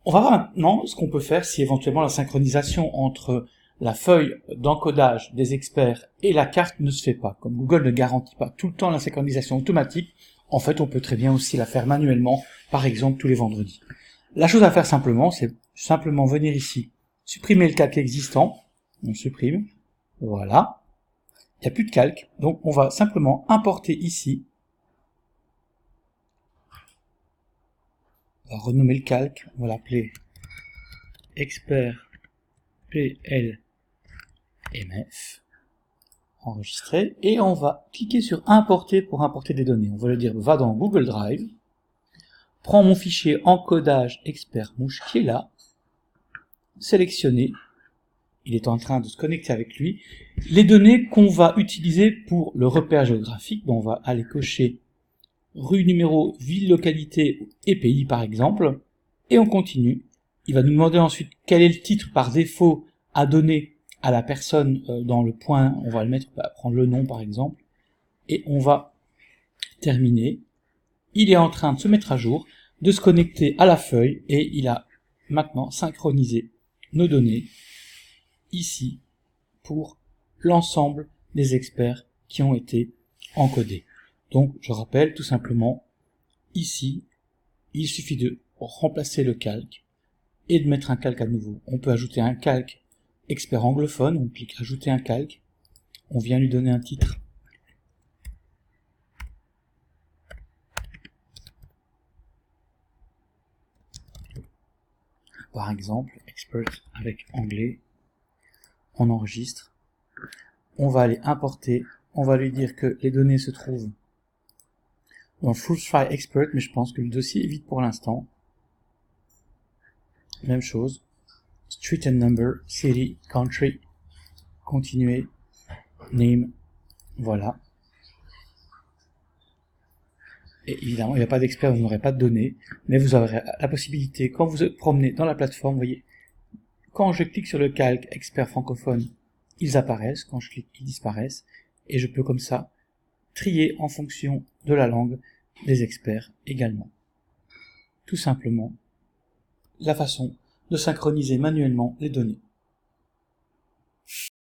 On va voir maintenant ce qu'on peut faire si éventuellement la synchronisation entre la feuille d'encodage des experts et la carte ne se fait pas. Comme Google ne garantit pas tout le temps la synchronisation automatique, en fait on peut très bien aussi la faire manuellement, par exemple tous les vendredis. La chose à faire simplement, c'est simplement venir ici, supprimer le calque existant, on supprime, voilà, il n'y a plus de calque, donc on va simplement importer ici, on va renommer le calque, on va l'appeler expert PLMF, enregistrer, et on va cliquer sur importer pour importer des données. On va lui dire va dans Google Drive, prends mon fichier encodage expert mouche qui est là, sélectionner, il est en train de se connecter avec lui, les données qu'on va utiliser pour le repère géographique, donc on va aller cocher rue, numéro, ville, localité et pays par exemple, et on continue. Il va nous demander ensuite quel est le titre par défaut à donner à la personne dans le point, on va le mettre, on va prendre le nom par exemple, et on va terminer. Il est en train de se mettre à jour, de se connecter à la feuille, et il a maintenant synchronisé nos données ici pour l'ensemble des experts qui ont été encodés. Donc je rappelle tout simplement, ici, il suffit de remplacer le calque et de mettre un calque à nouveau. On peut ajouter un calque expert anglophone, on clique ajouter un calque, on vient lui donner un titre. Par exemple, expert avec anglais, on enregistre, on va aller importer, on va lui dire que les données se trouvent dans FruitFly Expert, mais je pense que le dossier est vide pour l'instant. Même chose, street and number, city, country, continuer, name, voilà. Et évidemment, il n'y a pas d'expert, vous n'aurez pas de données, mais vous aurez la possibilité, quand vous vous promenez dans la plateforme, vous voyez, quand je clique sur le calque expert francophone, ils apparaissent, quand je clique, ils disparaissent, et je peux comme ça trier en fonction de la langue des experts également. Tout simplement, la façon de synchroniser manuellement les données.